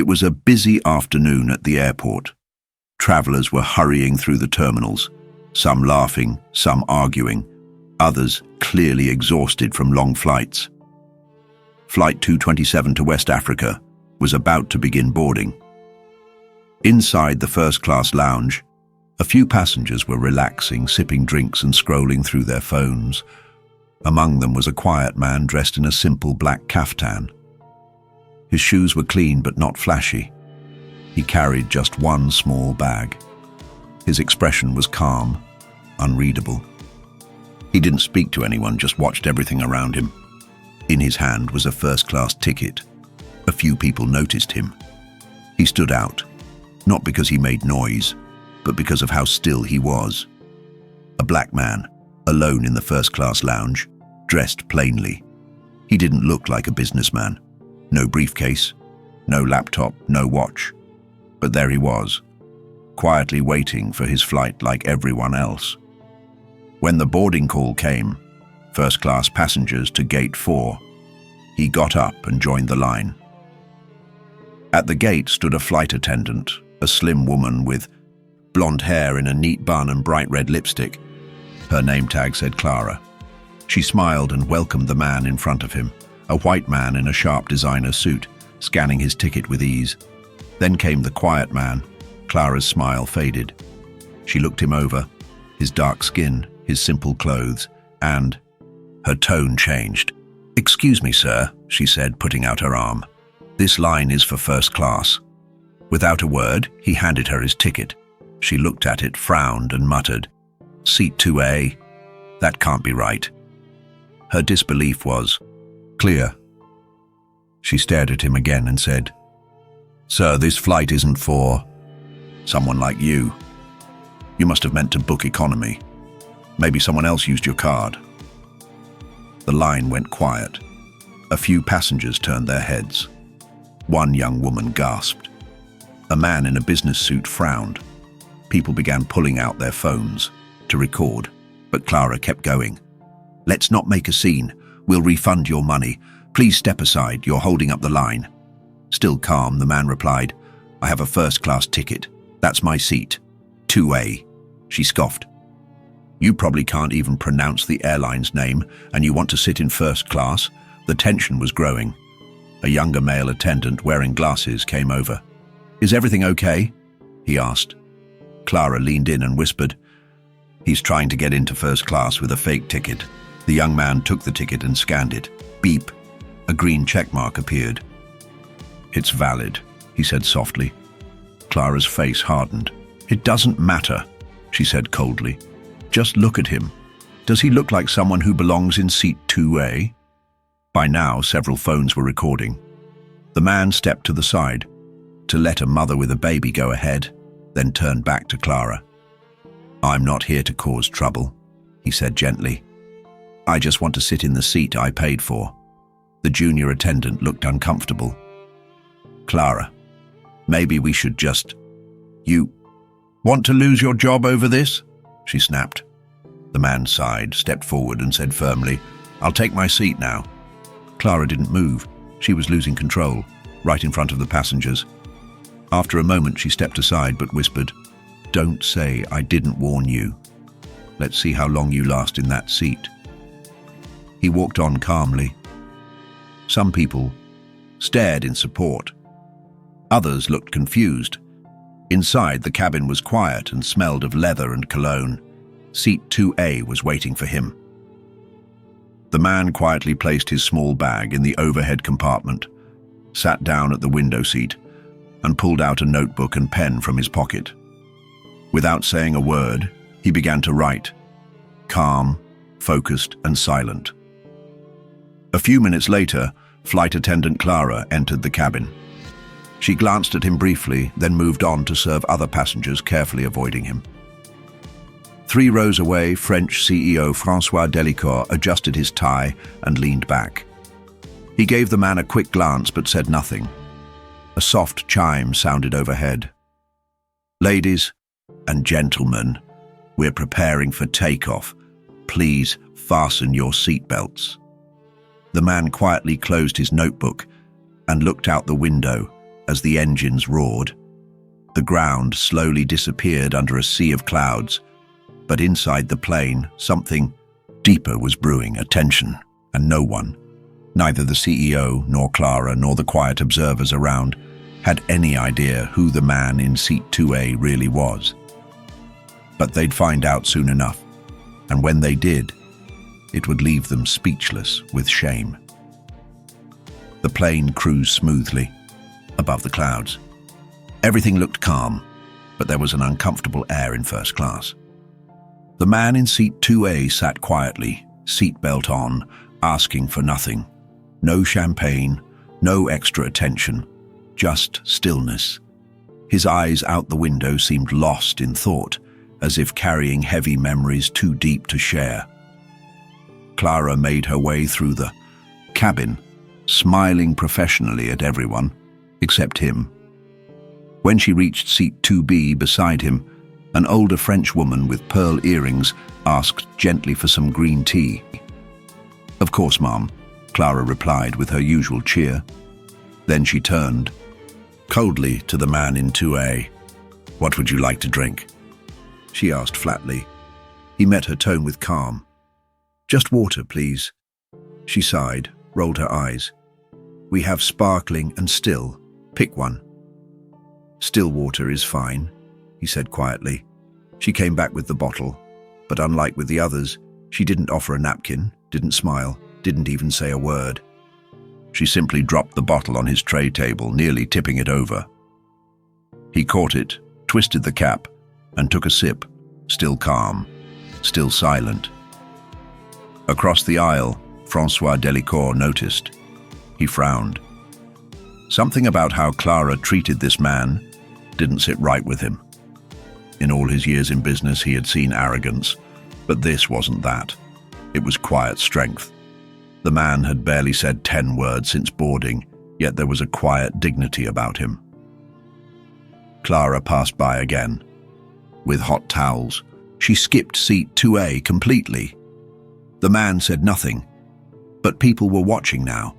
It was a busy afternoon at the airport. Travelers were hurrying through the terminals, some laughing, some arguing, others clearly exhausted from long flights. Flight 227 to West Africa was about to begin boarding. Inside the first-class lounge, a few passengers were relaxing, sipping drinks and scrolling through their phones. Among them was a quiet man dressed in a simple black kaftan. His shoes were clean but not flashy. He carried just one small bag. His expression was calm, unreadable. He didn't speak to anyone, just watched everything around him. In his hand was a first-class ticket. A few people noticed him. He stood out, not because he made noise, but because of how still he was. A black man, alone in the first-class lounge, dressed plainly. He didn't look like a businessman. No briefcase, no laptop, no watch. But there he was, quietly waiting for his flight like everyone else. When the boarding call came, first-class passengers to Gate 4, he got up and joined the line. At the gate stood a flight attendant, a slim woman with blonde hair in a neat bun and bright red lipstick. Her name tag said Clara. She smiled and welcomed the man in front of him, a white man in a sharp designer suit, scanning his ticket with ease. Then came the quiet man. Clara's smile faded. She looked him over, his dark skin, his simple clothes, and her tone changed. "Excuse me, sir," she said, putting out her arm. "This line is for first class." Without a word, he handed her his ticket. She looked at it, frowned, and muttered, "Seat 2A? That can't be right." Her disbelief was clear. She stared at him again and said, "Sir, this flight isn't for someone like you. You must have meant to book economy. Maybe someone else used your card." The line went quiet. A few passengers turned their heads. One young woman gasped. A man in a business suit frowned. People began pulling out their phones to record, but Clara kept going. "Let's not make a scene. We'll refund your money. Please step aside. You're holding up the line." Still calm, the man replied, "I have a first-class ticket. That's my seat. 2A. She scoffed. "You probably can't even pronounce the airline's name, and you want to sit in first class?" The tension was growing. A younger male attendant wearing glasses came over. "Is everything okay?" he asked. Clara leaned in and whispered, "He's trying to get into first class with a fake ticket." The young man took the ticket and scanned it. Beep. A green checkmark appeared. "It's valid," he said softly. Clara's face hardened. "It doesn't matter," she said coldly. "Just look at him. Does he look like someone who belongs in seat 2A? By now, several phones were recording. The man stepped to the side to let a mother with a baby go ahead, then turned back to Clara. "I'm not here to cause trouble," he said gently. "I just want to sit in the seat I paid for." The junior attendant looked uncomfortable. "Clara, maybe we should just—" "You want to lose your job over this?" she snapped. The man sighed, stepped forward and said firmly, "I'll take my seat now." Clara didn't move. She was losing control, right in front of the passengers. After a moment, she stepped aside but whispered, "Don't say I didn't warn you. Let's see how long you last in that seat." He walked on calmly. Some people stared in support. Others looked confused. Inside, the cabin was quiet and smelled of leather and cologne. Seat 2A was waiting for him. The man quietly placed his small bag in the overhead compartment, sat down at the window seat, and pulled out a notebook and pen from his pocket. Without saying a word, he began to write, calm, focused, and silent. A few minutes later, flight attendant Clara entered the cabin. She glanced at him briefly, then moved on to serve other passengers, carefully avoiding him. 3 rows away, French CEO François Delicourt adjusted his tie and leaned back. He gave the man a quick glance but said nothing. A soft chime sounded overhead. "Ladies and gentlemen, we're preparing for takeoff. Please fasten your seatbelts." The man quietly closed his notebook and looked out the window, as the engines roared. The ground slowly disappeared under a sea of clouds, but inside the plane, something deeper was brewing, a tension, and no one, neither the CEO nor Clara nor the quiet observers around, had any idea who the man in seat 2A really was. But they'd find out soon enough, and when they did, it would leave them speechless with shame. The plane cruised smoothly above the clouds. Everything looked calm, but there was an uncomfortable air in first class. The man in seat 2A sat quietly, seatbelt on, asking for nothing. No champagne, no extra attention, just stillness. His eyes out the window seemed lost in thought, as if carrying heavy memories too deep to share. Clara made her way through the cabin, smiling professionally at everyone, except him. When she reached seat 2B beside him, an older French woman with pearl earrings asked gently for some green tea. "Of course, ma'am," Clara replied with her usual cheer. Then she turned coldly to the man in 2A. "What would you like to drink?" she asked flatly. He met her tone with calm. "Just water, please." She sighed, rolled her eyes. "We have sparkling and still. Pick one." "Still water is fine," he said quietly. She came back with the bottle, but unlike with the others, she didn't offer a napkin, didn't smile, didn't even say a word. She simply dropped the bottle on his tray table, nearly tipping it over. He caught it, twisted the cap, and took a sip, still calm, still silent. Across the aisle, François Delicourt noticed. He frowned. Something about how Clara treated this man didn't sit right with him. In all his years in business, he had seen arrogance, but this wasn't that. It was quiet strength. The man had barely said 10 words since boarding, yet there was a quiet dignity about him. Clara passed by again. With hot towels, she skipped seat 2A completely. The man said nothing, but people were watching now.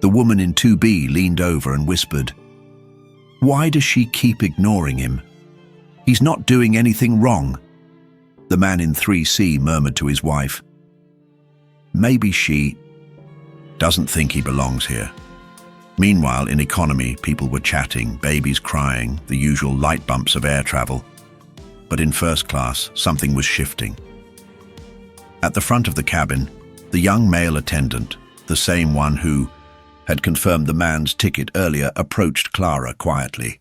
The woman in 2B leaned over and whispered, "Why does she keep ignoring him? He's not doing anything wrong." The man in 3C murmured to his wife, "Maybe she doesn't think he belongs here." Meanwhile, in economy, people were chatting, babies crying, the usual light bumps of air travel. But in first class, something was shifting. At the front of the cabin, the young male attendant, the same one who had confirmed the man's ticket earlier, approached Clara quietly.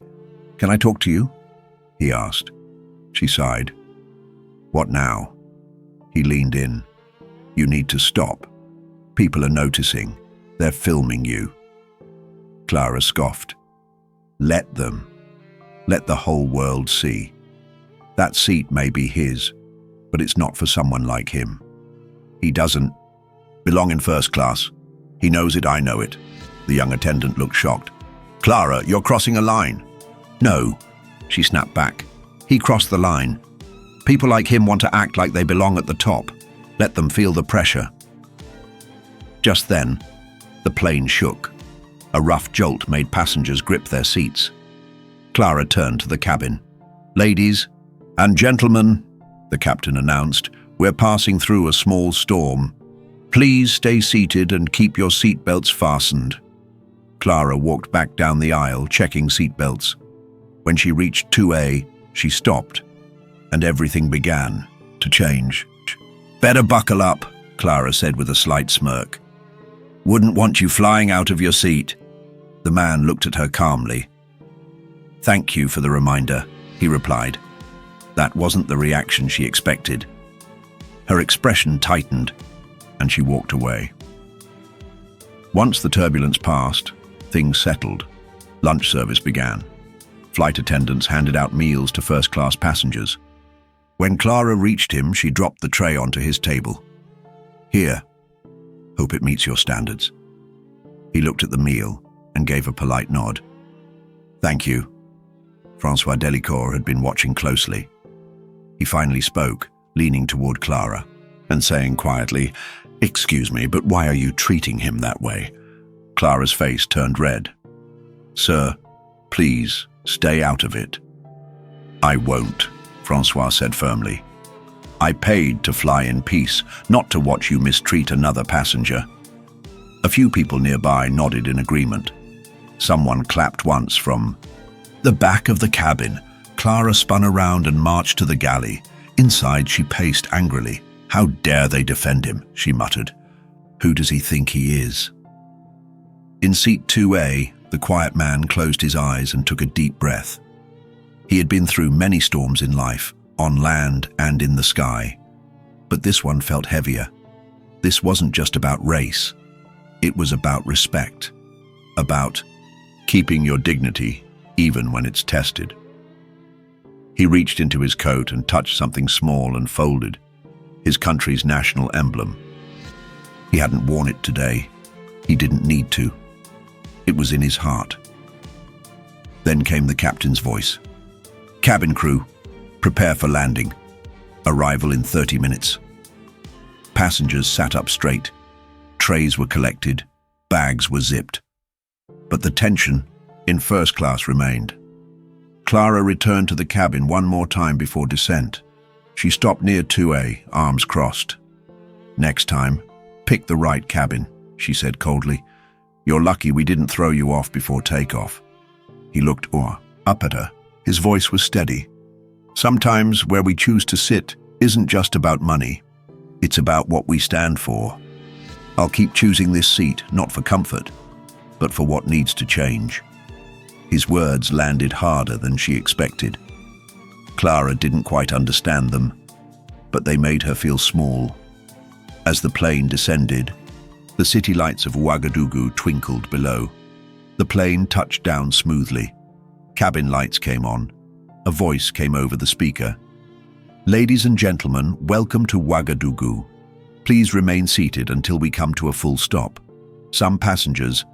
"Can I talk to you?" he asked. She sighed. "What now?" He leaned in. "You need to stop. People are noticing. They're filming you." Clara scoffed. "Let them. Let the whole world see. That seat may be his, but it's not for someone like him. He doesn't belong in first class. He knows it, I know it." The young attendant looked shocked. "Clara, you're crossing a line." "No," she snapped back. "He crossed the line. People like him want to act like they belong at the top. Let them feel the pressure." Just then, the plane shook. A rough jolt made passengers grip their seats. Clara turned to the cabin. "Ladies and gentlemen," the captain announced, "we're passing through a small storm. Please stay seated and keep your seatbelts fastened." Clara walked back down the aisle, checking seatbelts. When she reached 2A, she stopped, and everything began to change. "Better buckle up," Clara said with a slight smirk. "Wouldn't want you flying out of your seat." The man looked at her calmly. "Thank you for the reminder," he replied. That wasn't the reaction she expected. Her expression tightened, and she walked away. Once the turbulence passed, things settled. Lunch service began. Flight attendants handed out meals to first-class passengers. When Clara reached him, she dropped the tray onto his table. "Here. Hope it meets your standards." He looked at the meal and gave a polite nod. "Thank you." François Delicourt had been watching closely. He finally spoke, leaning toward Clara and saying quietly, "Excuse me, but why are you treating him that way?" Clara's face turned red. "Sir," Please, stay out of it." "I won't," Francois said firmly. "I paid to fly in peace, not to watch you mistreat another passenger." A few people nearby nodded in agreement. Someone clapped once from the back of the cabin. Clara spun around and marched to the galley. Inside, she paced angrily. "How dare they defend him?" she muttered. "Who does he think he is?" In seat 2A, the quiet man closed his eyes and took a deep breath. He had been through many storms in life, on land and in the sky. But this one felt heavier. This wasn't just about race. It was about respect. About keeping your dignity, even when it's tested. He reached into his coat and touched something small and folded, his country's national emblem. He hadn't worn it today. He didn't need to. It was in his heart. Then came the captain's voice. "Cabin crew, prepare for landing. Arrival in 30 minutes." Passengers sat up straight. Trays were collected. Bags were zipped. But the tension in first class remained. Clara returned to the cabin one more time before descent. She stopped near 2A, arms crossed. "Next time, pick the right cabin," she said coldly. "You're lucky we didn't throw you off before takeoff." He looked up at her. His voice was steady. "Sometimes where we choose to sit isn't just about money. It's about what we stand for. I'll keep choosing this seat, not for comfort, but for what needs to change." His words landed harder than she expected. Clara didn't quite understand them, but they made her feel small. As the plane descended, the city lights of Ouagadougou twinkled below. The plane touched down smoothly. Cabin lights came on. A voice came over the speaker. "Ladies and gentlemen, welcome to Ouagadougou. Please remain seated until we come to a full stop." Some passengers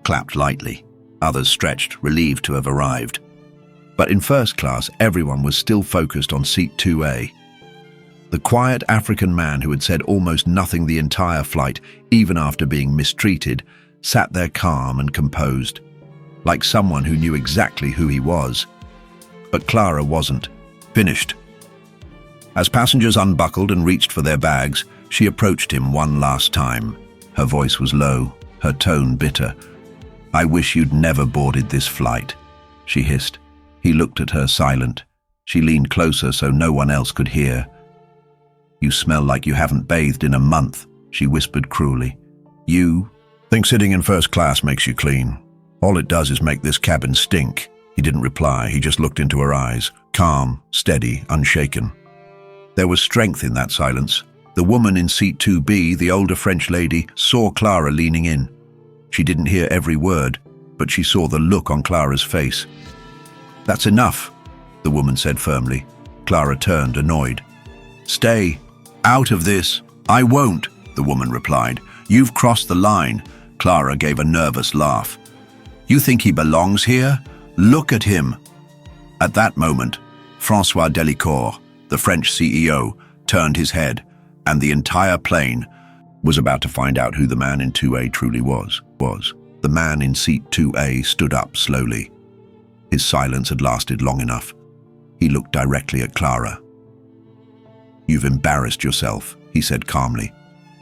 clapped lightly. Others stretched, relieved to have arrived. But in first class, everyone was still focused on seat 2A. The quiet African man who had said almost nothing the entire flight, even after being mistreated, sat there calm and composed, like someone who knew exactly who he was. But Clara wasn't finished. As passengers unbuckled and reached for their bags, she approached him one last time. Her voice was low, her tone bitter. "I wish you'd never boarded this flight," she hissed. He looked at her silent. She leaned closer so no one else could hear. "You smell like you haven't bathed in a month," she whispered cruelly. "You think sitting in first class makes you clean. All it does is make this cabin stink." He didn't reply. He just looked into her eyes, calm, steady, unshaken. There was strength in that silence. The woman in seat 2B, the older French lady, saw Clara leaning in. She didn't hear every word, but she saw the look on Clara's face. "That's enough," the woman said firmly. Clara turned, annoyed. "Stay out of this." "I won't," the woman replied. "You've crossed the line." Clara gave a nervous laugh. "You think he belongs here? Look at him." At that moment, François Delicourt, the French CEO, turned his head, and the entire plane was about to find out who the man in 2A truly was. The man in seat 2A stood up slowly. His silence had lasted long enough. He looked directly at Clara. "You've embarrassed yourself," he said calmly.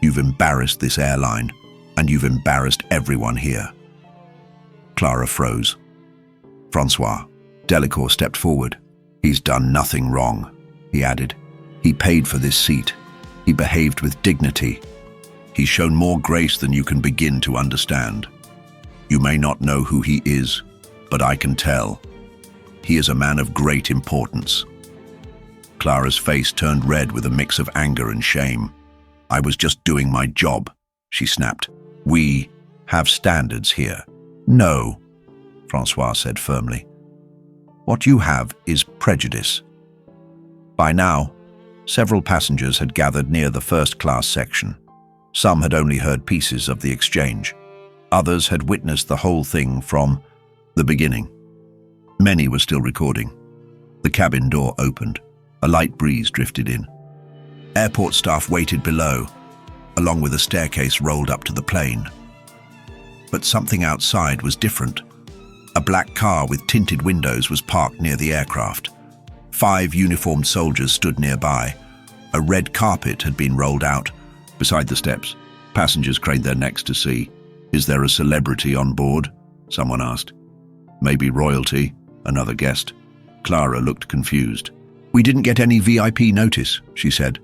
"You've embarrassed this airline, and you've embarrassed everyone here." Clara froze. François Delicourt stepped forward. "He's done nothing wrong," he added. "He paid for this seat. He behaved with dignity. He's shown more grace than you can begin to understand. You may not know who he is, but I can tell. He is a man of great importance." Clara's face turned red with a mix of anger and shame. "I was just doing my job," she snapped. "We have standards here." "No," François said firmly. "What you have is prejudice." By now, several passengers had gathered near the first-class section. Some had only heard pieces of the exchange. Others had witnessed the whole thing from the beginning. Many were still recording. The cabin door opened. A light breeze drifted in. Airport staff waited below, along with a staircase rolled up to the plane. But something outside was different. A black car with tinted windows was parked near the aircraft. 5 uniformed soldiers stood nearby. A red carpet had been rolled out. Beside the steps, passengers craned their necks to see. "Is there a celebrity on board?" someone asked. "Maybe royalty," another guessed. Clara looked confused. "We didn't get any VIP notice," she said.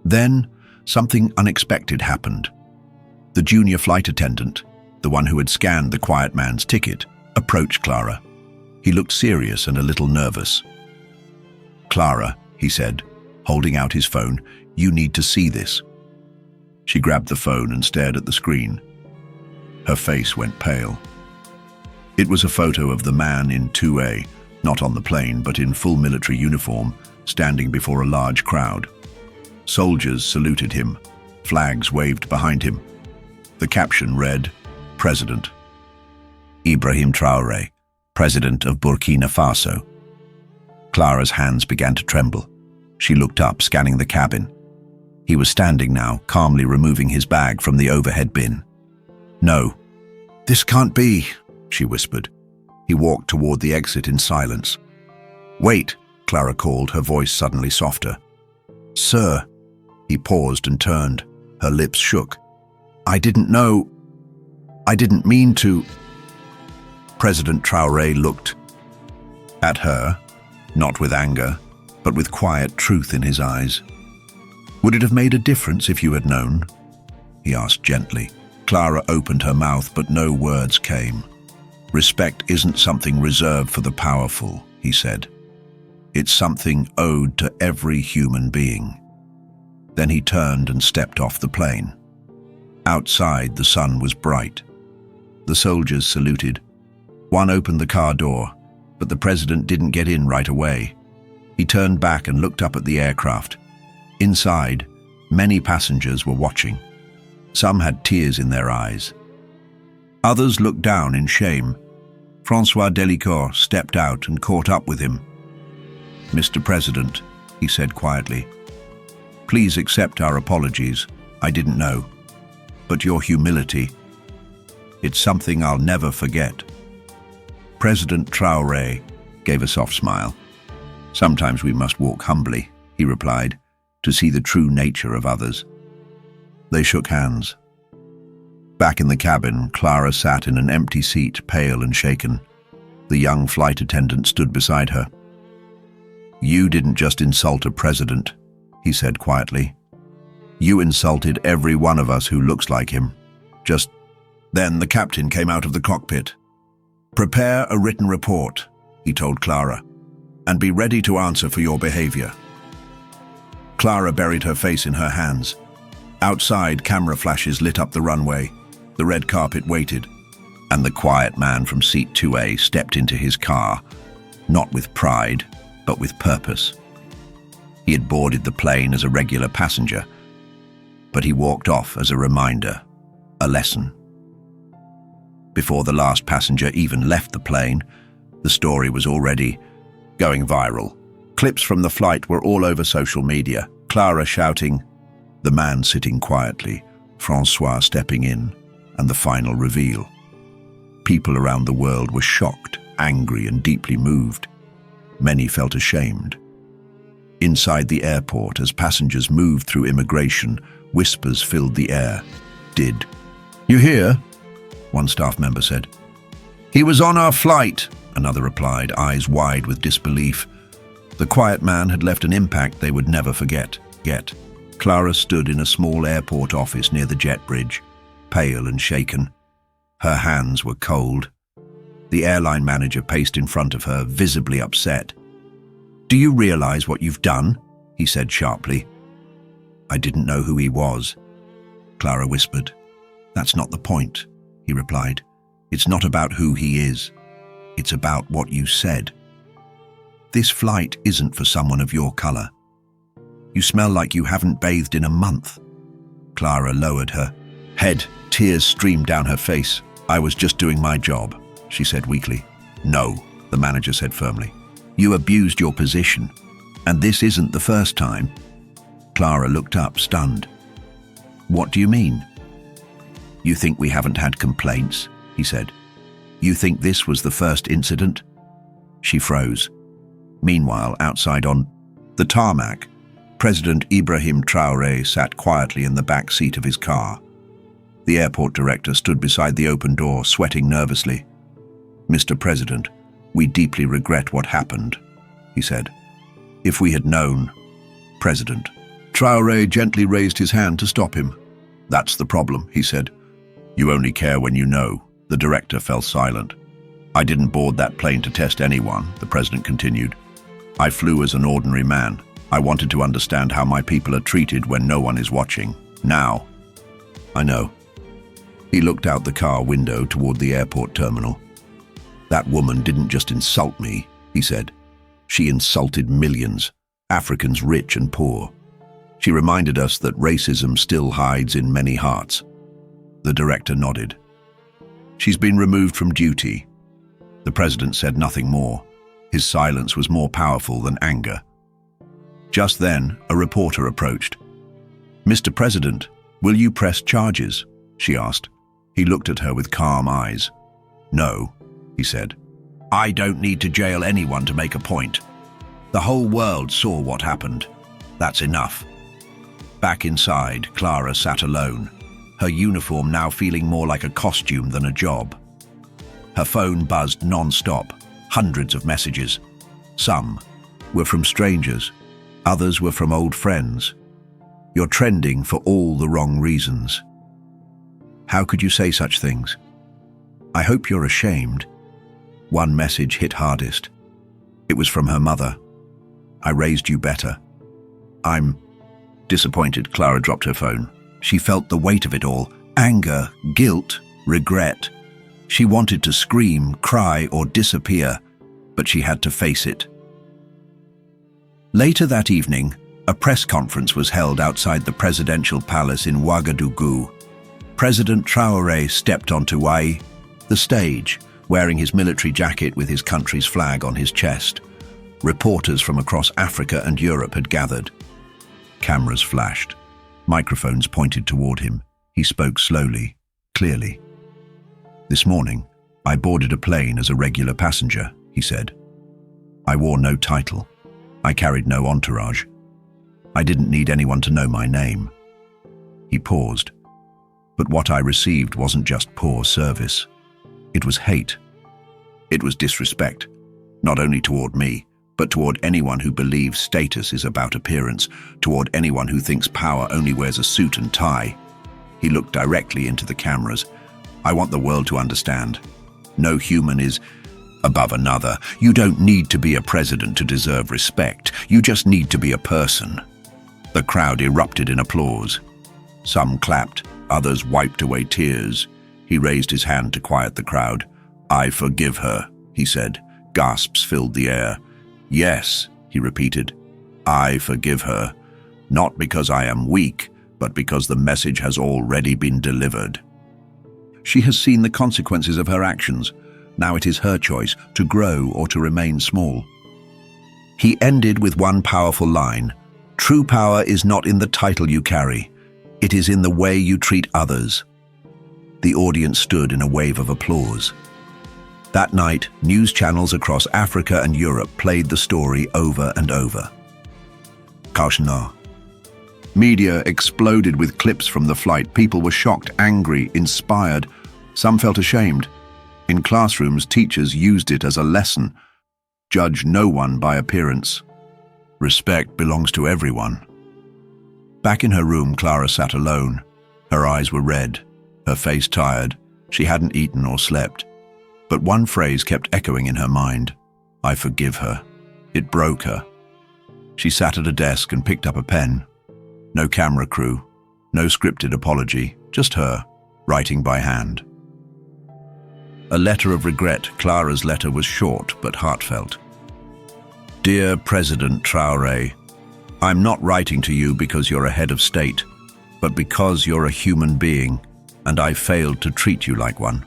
Then, something unexpected happened. The junior flight attendant, the one who had scanned the quiet man's ticket, approached Clara. He looked serious and a little nervous. "Clara," he said, holding out his phone, "you need to see this." She grabbed the phone and stared at the screen. Her face went pale. It was a photo of the man in 2A, not on the plane, but in full military uniform, standing before a large crowd. Soldiers saluted him. Flags waved behind him. The caption read, "President. Ibrahim Traoré, President of Burkina Faso." Clara's hands began to tremble. She looked up, scanning the cabin. He was standing now, calmly removing his bag from the overhead bin. "No, this can't be," she whispered. He walked toward the exit in silence. "Wait," Clara called, her voice suddenly softer. "Sir." He paused and turned. Her lips shook. "I didn't know. I didn't mean to." President Traoré looked at her, not with anger, but with quiet truth in his eyes. "Would it have made a difference if you had known?" he asked gently. Clara opened her mouth, but no words came. "Respect isn't something reserved for the powerful," he said. "It's something owed to every human being." Then he turned and stepped off the plane. Outside, the sun was bright. The soldiers saluted. One opened the car door, but the president didn't get in right away. He turned back and looked up at the aircraft. Inside, many passengers were watching. Some had tears in their eyes. Others looked down in shame. François Delicourt stepped out and caught up with him. "Mr. President," he said quietly, "please accept our apologies. I didn't know. But your humility, it's something I'll never forget." President Traoré gave a soft smile. "Sometimes we must walk humbly," he replied, "to see the true nature of others." They shook hands. Back in the cabin, Clara sat in an empty seat, pale and shaken. The young flight attendant stood beside her. "You didn't just insult a president," he said quietly. "You insulted every one of us who looks like him. Just..." Then the captain came out of the cockpit. "Prepare a written report," he told Clara, "and be ready to answer for your behavior." Clara buried her face in her hands. Outside, camera flashes lit up the runway. The red carpet waited, and the quiet man from seat 2A stepped into his car, not with pride, but with purpose. He had boarded the plane as a regular passenger, but he walked off as a reminder, a lesson. Before the last passenger even left the plane, the story was already going viral. Clips from the flight were all over social media. Clara shouting, the man sitting quietly, François stepping in, and the final reveal. People around the world were shocked, angry, and deeply moved. Many felt ashamed. Inside the airport, as passengers moved through immigration, whispers filled the air. "Did you hear?" one staff member said. "He was on our flight," another replied, eyes wide with disbelief. The quiet man had left an impact they would never forget. Yet, Clara stood in a small airport office near the jet bridge, pale and shaken. Her hands were cold. The airline manager paced in front of her, visibly upset. "Do you realize what you've done?" he said sharply. "I didn't know who he was," Clara whispered. "That's not the point," he replied. "It's not about who he is. It's about what you said. This flight isn't for someone of your color. You smell like you haven't bathed in a month." Clara lowered her head. Tears streamed down her face. "I was just doing my job," she said weakly. "No," the manager said firmly. "You abused your position, and this isn't the first time." Clara looked up, stunned. "What do you mean?" "You think we haven't had complaints?" he said. You think this was the first incident? She froze. Meanwhile, outside on the tarmac, President Ibrahim Traoré sat quietly in the back seat of his car. The airport director stood beside the open door, sweating nervously. "Mr. President, we deeply regret what happened," he said. "If we had known..." "President." Traoré gently raised his hand to stop him. "That's the problem," he said. "You only care when you know." The director fell silent. "I didn't board that plane to test anyone," the president continued. "I flew as an ordinary man. I wanted to understand how my people are treated when no one is watching. Now, I know." He looked out the car window toward the airport terminal. "That woman didn't just insult me," he said. "She insulted millions, Africans rich and poor. She reminded us that racism still hides in many hearts." The director nodded. "She's been removed from duty." The president said nothing more. His silence was more powerful than anger. Just then, a reporter approached. "Mr. President, will you press charges?" she asked. He looked at her with calm eyes. "No," he said. "I don't need to jail anyone to make a point. The whole world saw what happened. That's enough." Back inside, Clara sat alone, her uniform now feeling more like a costume than a job. Her phone buzzed non-stop, hundreds of messages. Some were from strangers, others were from old friends. "You're trending for all the wrong reasons. How could you say such things? I hope you're ashamed." One message hit hardest. It was from her mother. "I raised you better." "I'm..." Disappointed, Clara dropped her phone. She felt the weight of it all. Anger, guilt, regret. She wanted to scream, cry, or disappear, but she had to face it. Later that evening, a press conference was held outside the presidential palace in Ouagadougou. President Traoré stepped onto the stage, wearing his military jacket with his country's flag on his chest. Reporters from across Africa and Europe had gathered. Cameras flashed. Microphones pointed toward him. He spoke slowly, clearly. "This morning, I boarded a plane as a regular passenger," he said. "I wore no title. I carried no entourage. I didn't need anyone to know my name." He paused. "But what I received wasn't just poor service. It was hate. It was disrespect, not only toward me, but toward anyone who believes status is about appearance, toward anyone who thinks power only wears a suit and tie." He looked directly into the cameras. "I want the world to understand. No human is above another. You don't need to be a president to deserve respect. You just need to be a person." The crowd erupted in applause. Some clapped, others wiped away tears. He raised his hand to quiet the crowd. "I forgive her," he said. Gasps filled the air. "Yes," he repeated, "I forgive her. Not because I am weak, but because the message has already been delivered." She has seen the consequences of her actions. Now it is her choice to grow or to remain small. He ended with one powerful line. "True power is not in the title you carry. It is in the way you treat others." The audience stood in a wave of applause. That night, news channels across Africa and Europe played the story over and over. Kaushna. Media exploded with clips from the flight. People were shocked, angry, inspired. Some felt ashamed. In classrooms, teachers used it as a lesson. Judge no one by appearance. Respect belongs to everyone. Back in her room, Clara sat alone. Her eyes were red, her face tired. She hadn't eaten or slept. But one phrase kept echoing in her mind. "I forgive her." It broke her. She sat at a desk and picked up a pen. No camera crew, no scripted apology, just her, writing by hand. A letter of regret. Clara's letter was short but heartfelt. "Dear President Traoré, I'm not writing to you because you're a head of state, but because you're a human being, and I failed to treat you like one.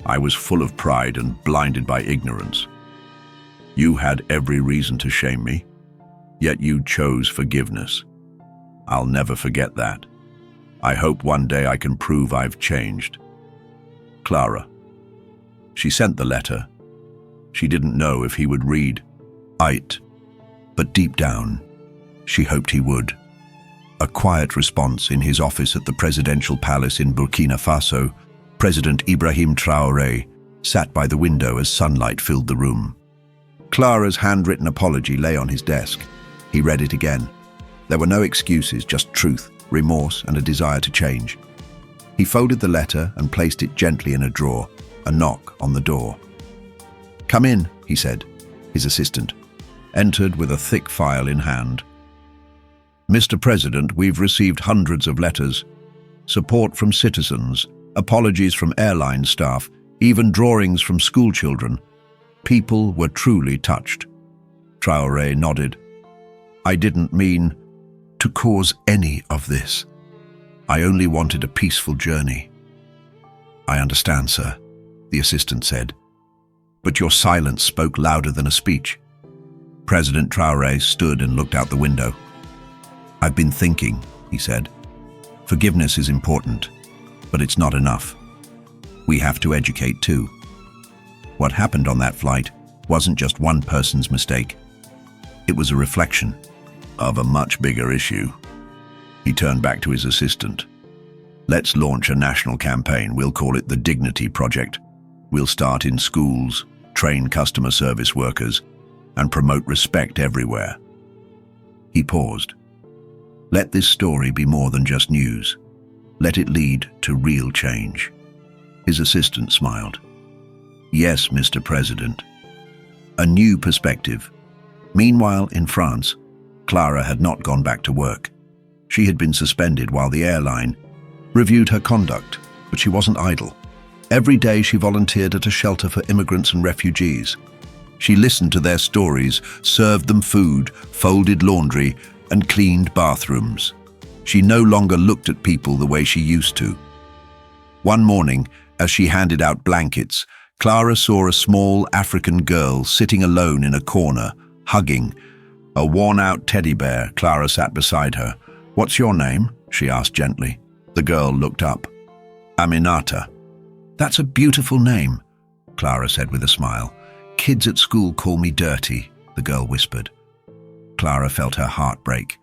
I was full of pride and blinded by ignorance. You had every reason to shame me, yet you chose forgiveness. I'll never forget that. I hope one day I can prove I've changed. Clara." She sent the letter. She didn't know if he would read it, but deep down, she hoped he would. A quiet response in his office at the presidential palace in Burkina Faso, President Ibrahim Traoré sat by the window as sunlight filled the room. Clara's handwritten apology lay on his desk. He read it again. There were no excuses, just truth, remorse, and a desire to change. He folded the letter and placed it gently in a drawer, a knock on the door. "Come in," he said. His assistant entered with a thick file in hand. "Mr. President, we've received hundreds of letters, support from citizens, apologies from airline staff, even drawings from school children. People were truly touched." Traoré nodded. "I didn't mean to cause any of this. I only wanted a peaceful journey." "I understand, sir," the assistant said. "But your silence spoke louder than a speech." President Traoré stood and looked out the window. "I've been thinking," he said. "Forgiveness is important, but it's not enough. We have to educate too. What happened on that flight wasn't just one person's mistake. It was a reflection of a much bigger issue." He turned back to his assistant. "Let's launch a national campaign. We'll call it the Dignity Project. We'll start in schools, train customer service workers, and promote respect everywhere." He paused. "Let this story be more than just news. Let it lead to real change." His assistant smiled. "Yes, Mr. President." A new perspective. Meanwhile, in France, Clara had not gone back to work. She had been suspended while the airline reviewed her conduct, but she wasn't idle. Every day she volunteered at a shelter for immigrants and refugees. She listened to their stories, served them food, folded laundry, and cleaned bathrooms. She no longer looked at people the way she used to. One morning, as she handed out blankets, Clara saw a small African girl sitting alone in a corner, hugging a worn-out teddy bear. Clara sat beside her. "What's your name?" she asked gently. The girl looked up. "Aminata." "That's a beautiful name," Clara said with a smile. "Kids at school call me dirty," the girl whispered. Clara felt her heart break.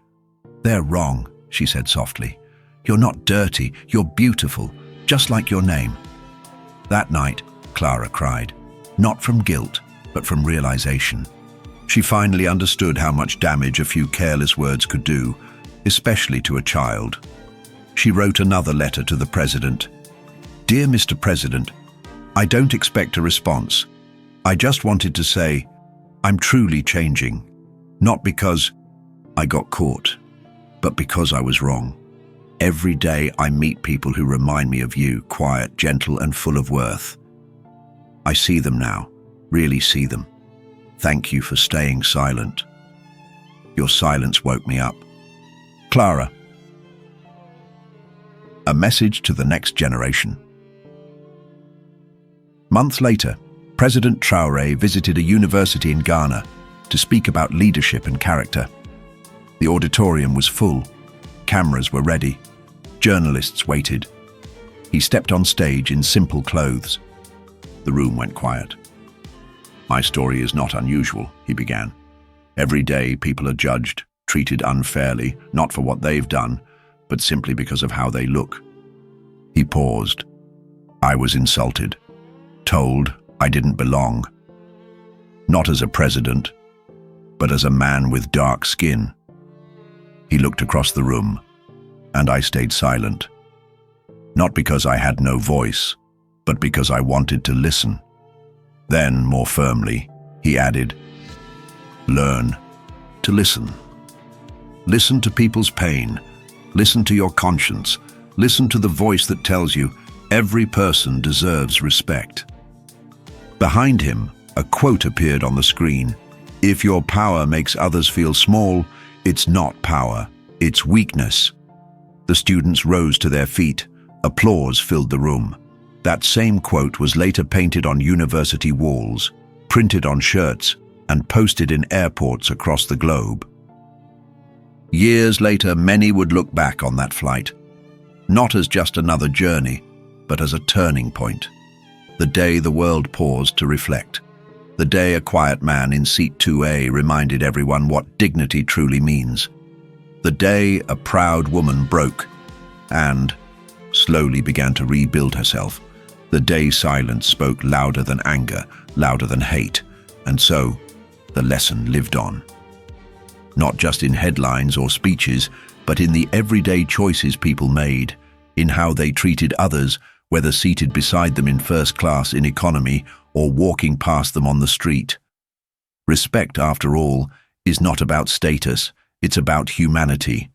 "They're wrong," she said softly. "You're not dirty, you're beautiful, just like your name." That night, Clara cried, not from guilt, but from realization. She finally understood how much damage a few careless words could do, especially to a child. She wrote another letter to the president. "Dear Mr. President, I don't expect a response. I just wanted to say, I'm truly changing, not because I got caught, but because I was wrong. Every day I meet people who remind me of you, quiet, gentle, and full of worth. I see them now, really see them. Thank you for staying silent. Your silence woke me up." Clara. A message to the next generation. Months later, President Traoré visited a university in Ghana to speak about leadership and character. The auditorium was full. Cameras were ready. Journalists waited. He stepped on stage in simple clothes. The room went quiet. "My story is not unusual," he began. "Every day people are judged, treated unfairly, not for what they've done, but simply because of how they look." He paused. "I was insulted, told I didn't belong. Not as a president, but as a man with dark skin." He looked across the room, and I stayed silent. Not because I had no voice, but because I wanted to listen. Then, more firmly, he added, "Learn to listen. Listen to people's pain. Listen to your conscience. Listen to the voice that tells you every person deserves respect." Behind him, a quote appeared on the screen. "If your power makes others feel small, it's not power, it's weakness." The students rose to their feet. Applause filled the room. That same quote was later painted on university walls, printed on shirts, and posted in airports across the globe. Years later, many would look back on that flight, not as just another journey, but as a turning point. The day the world paused to reflect. The day a quiet man in seat 2A reminded everyone what dignity truly means. The day a proud woman broke and slowly began to rebuild herself. The day silence spoke louder than anger, louder than hate, and so the lesson lived on. Not just in headlines or speeches, but in the everyday choices people made, in how they treated others, whether seated beside them in first class in economy or walking past them on the street. Respect, after all, is not about status, it's about humanity.